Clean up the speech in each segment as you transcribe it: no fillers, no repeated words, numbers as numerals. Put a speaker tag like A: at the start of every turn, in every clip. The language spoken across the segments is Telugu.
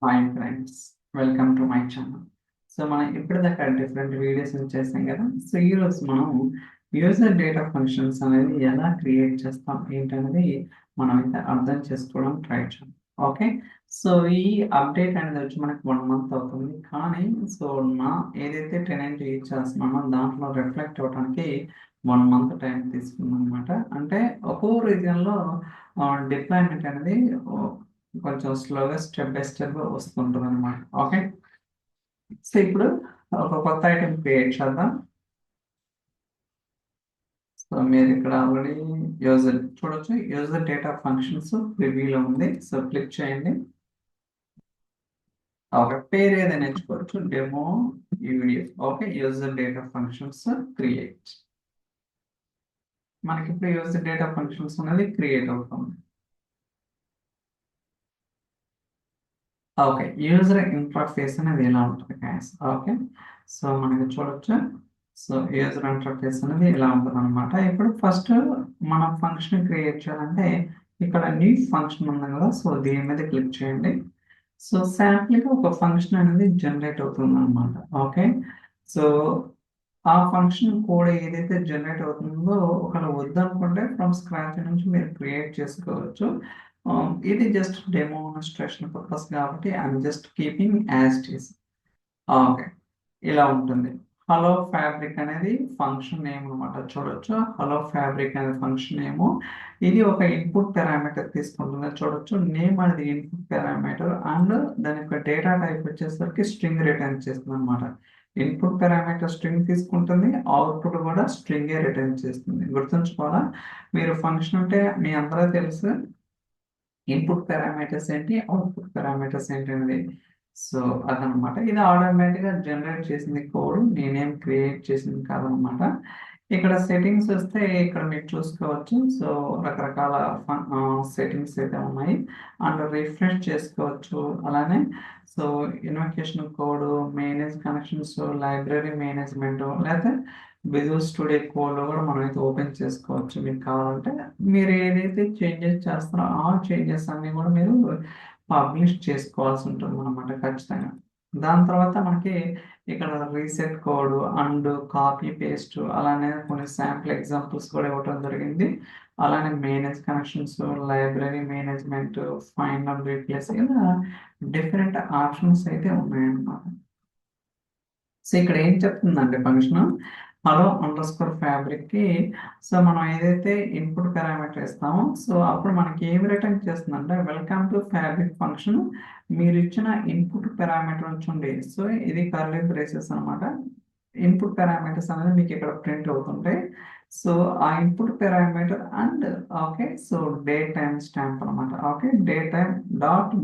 A: Hi friends, welcome to my channel. So మనం ఇప్పటిదాకా డిఫరెంట్ వీడియోస్ చేసాం కదా. సో ఈరోజు మనం యూజర్ డేటా ఫంక్షన్స్ అనేది ఎలా క్రియేట్ చేస్తాం ఏంటనేది మనం అయితే అర్థం చేసుకోవడం ట్రై చేద్దాం. ఓకే, సో ఈ అప్డేట్ అనేది వచ్చి మనకి 1 మంత్ అవుతుంది, కానీ సో నా ఏదైతే టెనెంట్ యూజ్ చేస్తున్నానో దాంట్లో రిఫ్లెక్ట్ అవ్వడానికి 1 మంత్ టైం తీసుకుంది అనమాట. అంటే ఒక్కో రీజియన్లో డిప్లాయ్మెంట్ అనేది కొంచెం స్లోగా స్టెప్ బై స్టెప్ వస్తుంటుంది అనమాట. ఓకే, సో ఇప్పుడు ఒక కొత్త ఐటెం క్రియేట్ చేద్దాం. సో మీరు ఇక్కడ ఆల్రెడీ యూజర్ చూడొచ్చు, యూజర్ డేటా ఫంక్షన్స్ ప్రివ్యూలో ఉంది. సో క్లిక్ చేయండి. ఒక పేరు ఏదైనా ఎంచుకోవచ్చు, demo UDF. Okay, user data functions create. మనకి ఇప్పుడు యూజర్ డేటా ఫంక్షన్స్ అనేది క్రియేట్ అవుతుంది. ఓకే, యూజర్ ఇంటర్ఫేస్ అనేది ఎలా ఉంటుంది గైస్. ఓకే, సో మనకి చూడొచ్చు. సో యూజర్ ఇంటర్ఫేస్ అనేది ఇలా ఉంటుంది అనమాట. ఇప్పుడు ఫస్ట్ మనం ఫంక్షన్ క్రియేట్ చేయాలంటే ఇక్కడ న్యూ ఫంక్షన్ ఉంది కదా, సో దీని మీద క్లిక్ చేయండి. సో శాంపుల్గా ఒక ఫంక్షన్ అనేది జనరేట్ అవుతుంది అనమాట. ఓకే, సో ఆ ఫంక్షన్ కోడ్ ఏదైతే జనరేట్ అవుతుందో ఒకవేళ వద్దనుకుంటే ఫ్రమ్ స్క్రాచ్ నుంచి మీరు క్రియేట్ చేసుకోవచ్చు. ఇది జస్ట్ డెమోన్స్ట్రేషన్ పర్పస్ కాబట్టి I'm just keeping as it is. Okay, ఇలా ఉంటుంది. హలో ఫ్యాబ్రిక్ అనేది ఫంక్షన్ నేమ్ అనమాట. చూడొచ్చు, హలో ఫ్యాబ్రిక్ అనేది ఫంక్షన్ నేమ్. ఇది ఒక ఇన్పుట్ పారామీటర్ తీసుకుంటుంది. చూడొచ్చు, నేమ్ అనేది ఇన్పుట్ పారామీటర్ అండ్ దాని యొక్క డేటా టైప్ వచ్చేసరికి స్ట్రింగ్ రిటర్న్ చేస్తుంది అనమాట. ఇన్పుట్ పారామీటర్ స్ట్రింగ్ తీసుకుంటుంది, అవుట్పుట్ కూడా స్ట్రింగే రిటర్న్ చేస్తుంది. గుర్తుంచుకోవాలా, మీరు ఫంక్షన్ అంటే మీ అందరూ తెలుసు ఇన్పుట్ పారామీటర్స్ ఏంటి, అవుట్పుట్ పారామీటర్స్ ఏంటి అనేది. సో అదనమాట, ఇది ఆటోమేటిక్గా జనరేట్ చేసింది కోడ్, నేనేం క్రియేట్ చేసింది కాదనమాట. ఇక్కడ సెట్టింగ్స్ వస్తే ఇక్కడ మీరు చూసుకోవచ్చు. సో రకరకాల సెట్టింగ్స్ అయితే ఉన్నాయి అండ్ రిఫ్రెష్ చేసుకోవచ్చు. అలానే so invocation code, manage connections, library management, లేకపోతే విజువల్ స్టూడియో కోడ్లో కూడా మనం అయితే ఓపెన్ చేసుకోవచ్చు. మీకు కావాలంటే మీరు ఏదైతే చేంజెస్ చేస్తారో ఆ చేంజెస్ అన్ని కూడా మీరు పబ్లిష్ చేసుకోవాల్సి ఉంటుంది అనమాట ఖచ్చితంగా. దాని తర్వాత మనకి ఇక్కడ reset code and copy paste, అలానే కొన్ని శాంపుల్ ఎగ్జాంపుల్స్ కూడా ఇవ్వడం జరిగింది. అలానే manage connections, library management, find and replace, ఇలా డిఫరెంట్ ఆప్షన్స్ అయితే ఉన్నాయన్నమాట. సో ఇక్కడ ఏం చెప్తుందంటే ఫంక్షన్ హలో అండర్ స్కోర్ ఫ్యాబ్రిక్కి, సో మనం ఏదైతే ఇన్పుట్ పారామీటర్ ఇస్తామో సో అప్పుడు మనకి ఏమి రిటర్న్ చేస్తుందంటే వెల్కమ్ టు ఫ్యాబ్రిక్ ఫంక్షన్, మీరు ఇచ్చిన ఇన్పుట్ పారామీటర్ ఉంచండి. సో ఇది కర్లీ బ్రేసెస్ అనమాట. ఇన్పుట్ పారామీటర్స్ అనేది మీకు ఇక్కడ ప్రింట్ అవుతుంటాయి. సో ఆ input parameter and okay, so day timestamp అనమాట. Okay, day time dot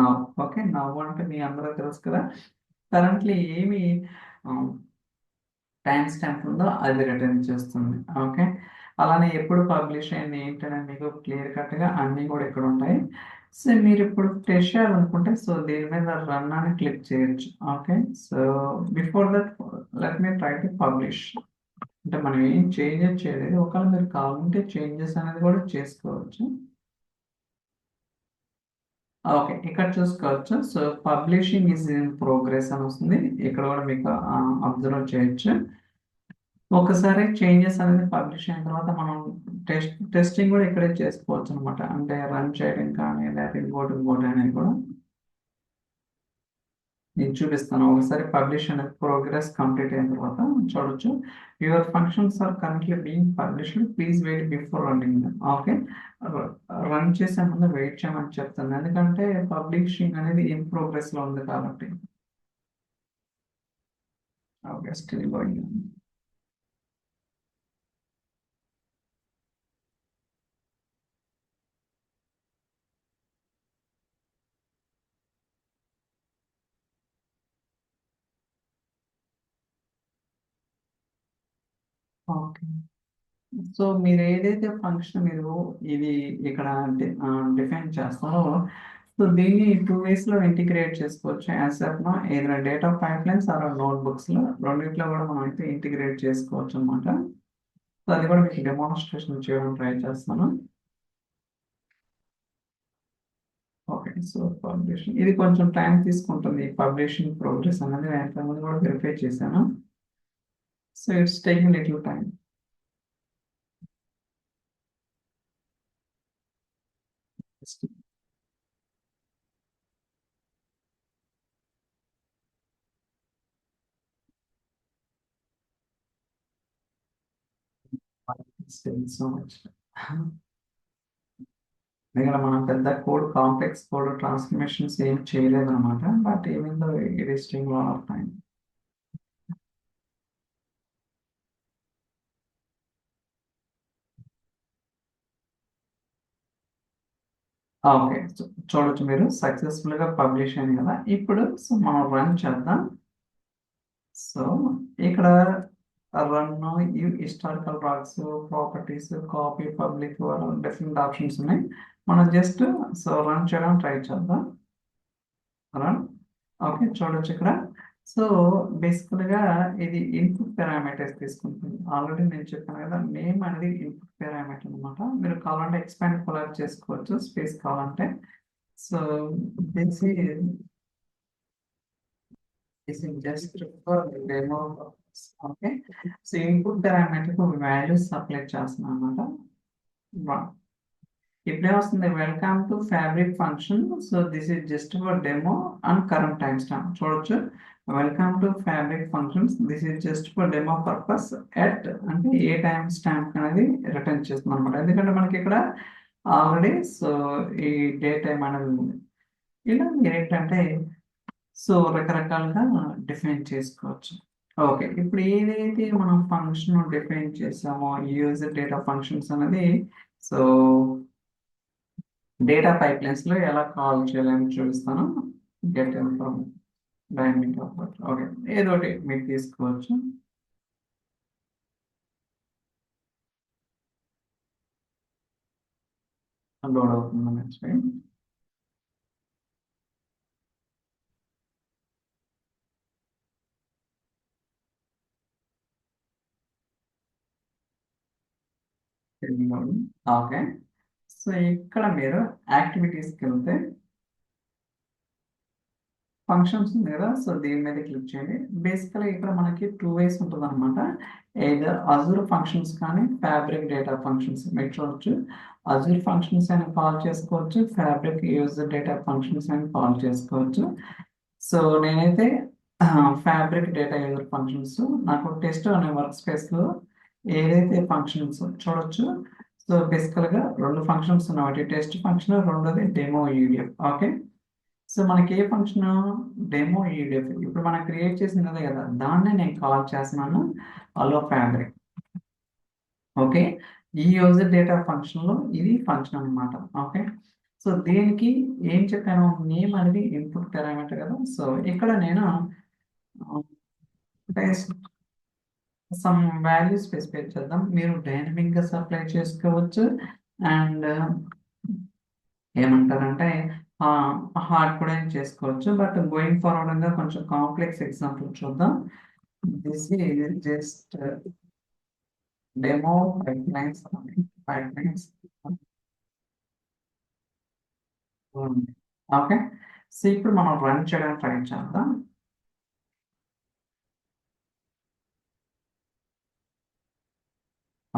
A: now. Okay, now అంటే మీ అందరూ తెలుసు కదా, కరెంట్లీ ఏమి టైం స్టాంప్ ఉందో అది రిటర్న్ చేస్తుంది. ఓకే, అలానే ఎప్పుడు పబ్లిష్ అయింది ఏంటనే మీకు క్లియర్ కట్గా అన్నీ కూడా ఇక్కడ ఉంటాయి. సో మీరు ఇప్పుడు టెస్ట్ చేయాలనుకుంటే సో దీని మీద రన్ అని క్లిక్ చేయొచ్చు. Okay, so before that let me try to publish. అంటే మనం ఏం చేంజెస్ చేయలేదు, ఒకవేళ మీరు కావాలంటే చేంజెస్ అనేది కూడా చేసుకోవచ్చు. ఓకే, ఇక్కడ చూసుకోవచ్చు. So publishing is in progress అని వస్తుంది, ఇక్కడ కూడా మీకు అబ్జర్వ్ చేయొచ్చు. ఒకసారి చేంజెస్ అనేది పబ్లిష్ అయిన తర్వాత మనం టెస్టింగ్ కూడా ఇక్కడే చేసుకోవచ్చు అనమాట. అంటే రన్ చేయడం కానీ లేదా ఇంకోటి అనేది కూడా నేను చూపిస్తాను. ఒకసారి పబ్లిష్ అనేది ప్రోగ్రెస్ కంప్లీట్ అయిన తర్వాత చూడొచ్చు, your functions are currently being published, please wait before running. Okay, run చేసే ముందు వెయిట్ చేయమని చెప్తాను, ఎందుకంటే పబ్లిషింగ్ అనేది ఇన్ ప్రోగ్రెస్లో ఉంది కాబట్టి. Okay, still going. Okay, so మీరు ఏదైతే ఫంక్షన్ మీరు ఇది ఇక్కడ డిఫైన్ చేస్తారో సో దీన్ని 2 ways లో ఇంటిగ్రేట్ చేసుకోవచ్చు. యాజ్ఆప్లో ఏదైనా డేటా పైప్లైన్స్ ఆర్ నోట్బుక్స్లో రెండిట్లో కూడా మనం అయితే ఇంటిగ్రేట్ చేసుకోవచ్చు అనమాట. సో అది కూడా మీకు డెమోన్స్ట్రేషన్ చేయడం ట్రై చేస్తాను. ఓకే, సో పబ్లిషింగ్ ఇది కొంచెం టైం తీసుకుంటుంది. పబ్లిషింగ్ ప్రోగ్రెస్ అనేది నేను ఇంతకుముందు కూడా వెరిఫై చేశాను. So it's taking little time. So much. ఇక్కడ మనం పెద్ద కోడ్ కాంప్లెక్స్ కోడ్ ట్రాన్స్ఫర్మేషన్స్ ఏం చేయలేదన్నమాట. But even though it is taking lot of time. Okay, చూడొచ్చు మీరు సక్సెస్ఫుల్ గా పబ్లిష్ అయింది కదా. ఇప్పుడు సో మనం రన్ చేద్దాం. సో ఇక్కడ run historical rocks, properties, copy, public, different options ఉన్నాయి. మనం జస్ట్ సో రన్ చేయడం ట్రై చేద్దాం. రన్. ఓకే, చూడొచ్చు ఇక్కడ. సో బేసికల్గా ఇది ఇన్పుట్ పారామీటర్స్ తీసుకుంటుంది. ఆల్రెడీ నేను చెప్పాను కదా, నేమ్ అనేది ఇన్పుట్ పారామీటర్ అనమాట. మీరు కావాలంటే ఎక్స్పాండ్ కొలాబ్ చేసుకోవచ్చు స్పేస్ కావాలంటే. So this is just for demo. Okay, so input parameter values supply చేస్తున్నాను అనమాట. ఇప్పుడే వస్తుంది welcome to fabric function. So this is just for demo and current timestamp. చూడొచ్చు, welcome to fabric functions, this is just for demo purpose at అంటే ఏ టైం స్టాంప్ అనేది రిటర్న్ చేస్తుంది అనమాట. ఎందుకంటే మనకి ఇక్కడ ఆల్రెడీ సో ఈ డే టైం అనేది ఉంది. ఇలా మీరు ఏంటంటే సో రకరకాలుగా డిఫైన్ చేసుకోవచ్చు. ఓకే, ఇప్పుడు ఏదైతే మనం ఫంక్షన్ డిఫైన్ చేసామో యూజర్ డేటా ఫంక్షన్స్ అనేది సో డేటా పైప్లైన్స్ లో ఎలా కాల్ చేయాలని చూపిస్తాను. Get info from dynamic output. Okay, ఏదో ఒకటి మీరు తీసుకోవచ్చు. లోడ్ అవుతుంది నెక్స్ట్. ఓకే, సో ఇక్కడ మీరు యాక్టివిటీస్కి వెళ్తే ఫంక్షన్స్ ఉంది కదా, సో దీని మీద క్లిక్ చేయండి. బేసికల్గా ఇక్కడ మనకి 2 ways ఉంటుంది అనమాట. ఏదర్ అజూర్ ఫంక్షన్స్ కానీ ఫ్యాబ్రిక్ డేటా ఫంక్షన్స్. మీరు చూడొచ్చు, అజూర్ ఫంక్షన్స్ అని కాల్ చేసుకోవచ్చు, ఫ్యాబ్రిక్ యూజర్ డేటా ఫంక్షన్స్ అని కాల్ చేసుకోవచ్చు. సో నేనైతే ఫ్యాబ్రిక్ డేటా యూజర్ ఫంక్షన్స్, నాకు టెస్ట్ అనే వర్క్ స్పేస్లో ఏదైతే ఫంక్షన్స్ చూడొచ్చు. సో బేసికల్గా 2 ఫంక్షన్స్ ఉన్నాయి, ఒకటి టెస్ట్ ఫంక్షన్, రెండోది డెమో యూడిఎఫ్. ఓకే, సో మనకి ఏ ఫంక్షన్ డెమో ఈడిఎఫ్ ఇప్పుడు మనం క్రియేట్ చేసింది అదే కదా, దాన్నే నేను కాల్ చేస్తున్నాను అలో ఫ్యాబ్రిక్. ఓకే, ఈ యూజర్ డేటా ఫంక్షన్ లో ఇది ఫంక్షన్ అనమాట. ఓకే, సో దీనికి ఏం చెప్పాను, నేమ్ అనేది ఇన్పుట్ పారామీటర్ కదా. సో ఇక్కడ నేను సమ్ వాల్యూ స్పెసిఫై చేద్దాం. మీరు డైనమిక్ గా సప్లై చేసుకోవచ్చు అండ్ ఏమంటారంటే హార్డ్ కూడా చేసుకోవచ్చు. బట్ గోయింగ్ ఫార్వర్డ్ గా కొంచెం కాంప్లెక్స్ ఎగ్జాంపుల్ చూద్దాం. This is just demo pipelines. Okay, so ఇప్పుడు మనం రన్ చేయడానికి ట్రై చేద్దాం.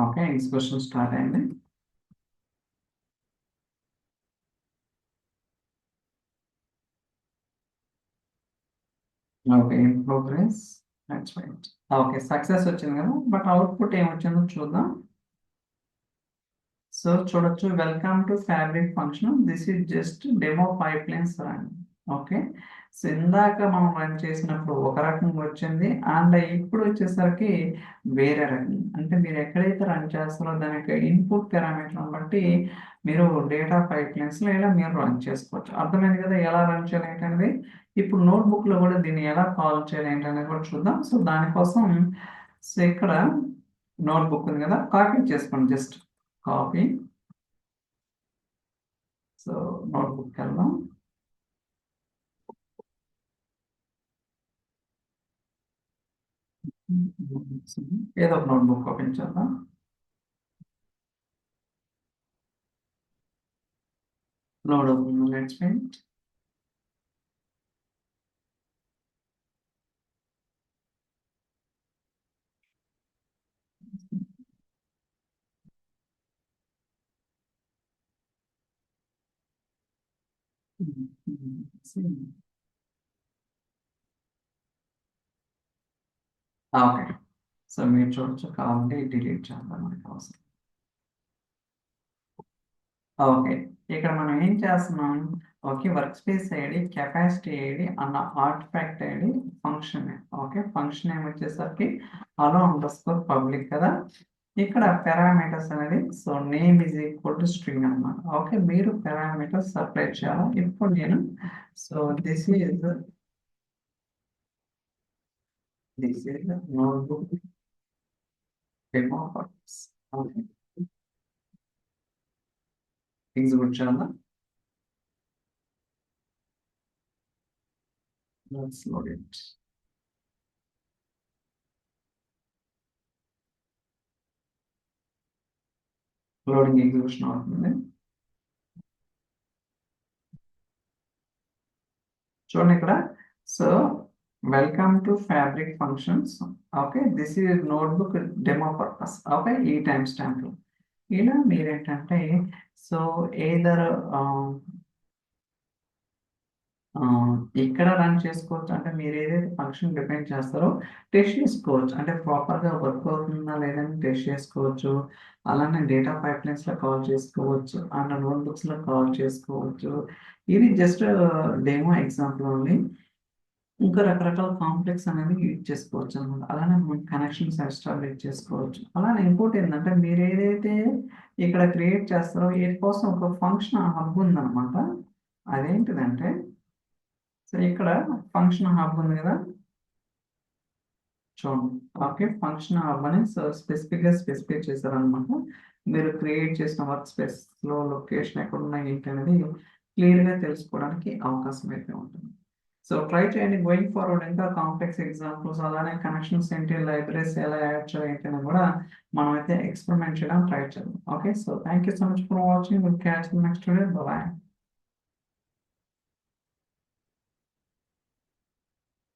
A: ఓకే, ఎగ్జిక్యూషన్ స్టార్ట్ అయింది. Okay, in progress. Let's wait. Okay, success వచ్చింది కదా, బట్ అవుట్పుట్ ఏమొచ్చిందో చూద్దాం. సో చూడొచ్చు, welcome to fabric function, this is just demo pipelines run. Okay, so ఇందాక మనం రన్ చేసినప్పుడు ఒక రకంగా వచ్చింది అండ్ ఇప్పుడు వచ్చేసరికి వేరే రకం. అంటే మీరు ఎక్కడైతే రన్ చేస్తారో దానికి ఇన్పుట్ పారామీటర్ బట్టి మీరు డేటా పైప్లైన్స్ లో ఇలా మీరు రన్ చేసుకోవచ్చు. అర్థమైంది కదా ఎలా రన్ చేయాలి ఏంటనేది. ఇప్పుడు నోట్బుక్ లో కూడా దీన్ని ఎలా కాల్ చేయాలి ఏంటనేది కూడా చూద్దాం. సో దానికోసం సో ఇక్కడ నోట్బుక్ ఉంది కదా, కాపీ చేసుకోండి. Just copy. సో నోట్బుక్ వెళ్దాం. ఏదో ఒక నోట్బుక్ ఓపెన్ చేద్దాం. లోడ్ అవుతుంది. Let's wait. ఓకే. సో మీరు చూడొచ్చు, కావాలంటే డిలీట్ చేద్దాం మనకి అవసరం. ఓకే. ఇక్కడ మనం ఏం చేస్తున్నాం? Okay. Workspace ID, capacity ID and artifact ID function name. Okay. Function name వచ్చేసరికి అలో అండర్ స్కోర్ పబ్లిక్ కదా. ఇక్కడ పారామీటర్స్ అనేది so name is equal to string అనమాట. ఓకే. మీరు పారామీటర్స్ సపరేట్ చేయాలి. ఇప్పుడు నేను so this is notebook demo purpose. Okay. Execute చేయాలా? Let's load it. Loading execution అవుతుంది. చూడండి ఇక్కడ. So welcome to fabric functions. Okay. This is notebook demo purpose. Okay. ఈ టైం స్టాంప్ ఇలా మీరేంటంటే సో ఏదర్ ఇక్కడ రన్ చేసుకోవచ్చు. అంటే మీరు ఏదైతే ఫంక్షన్ డిఫైన్ చేస్తారో టెస్ట్ చేసుకోవచ్చు. అంటే ప్రాపర్గా వర్క్ అవుతుందా లేదని టెస్ట్ చేసుకోవచ్చు. అలానే డేటా పైప్లైన్స్లో కాల్ చేసుకోవచ్చు, అండ్ నోట్బుక్స్లో కాల్ చేసుకోవచ్చు. ఇది జస్ట్ డెమో ఎగ్జాంపుల్ ఓన్లీ. ఇంకా రకరకాల కాంప్లెక్స్ అనేది యూజ్ చేసుకోవచ్చు అనమాట. అలానే మనం కనెక్షన్స్ ఎస్టాబ్లిష్ చేసుకోవచ్చు. అలానే ఇంకోటి ఏంటంటే మీరు ఏదైతే ఇక్కడ క్రియేట్ చేస్తారో వీటి కోసం ఒక ఫంక్షన్ హబ్ ఉందన్నమాట. అదేంటిదంటే సో ఇక్కడ ఫంక్షన్ హబ్ ఉంది కదా, చూడండి. ఓకే. ఫంక్షన్ హబ్ అని స్పెసిఫై చేశారనమాట. మీరు క్రియేట్ చేసిన వర్క్ స్పేస్లో లొకేషన్ ఎక్కడ ఉన్నాయి ఏంటి అనేది క్లియర్గా తెలుసుకోవడానికి అవకాశం అయితే ఉంటుంది. సో ట్రై చేయండి. గోయింగ్ ఫార్వర్డ్ ఇంకా కాంప్లెక్స్ ఎగ్జాంపుల్స్ అలానే కనెక్షన్స్ ఏంటి, లైబ్రరీస్ ఎలా యాడ్ చేయాలి ఏంటి కూడా మనం అయితే ఎక్స్పెరిమెంట్ చేయడం ట్రై చేద్దాం. Okay. So thank you so much for watching. Will catch next video. Bye.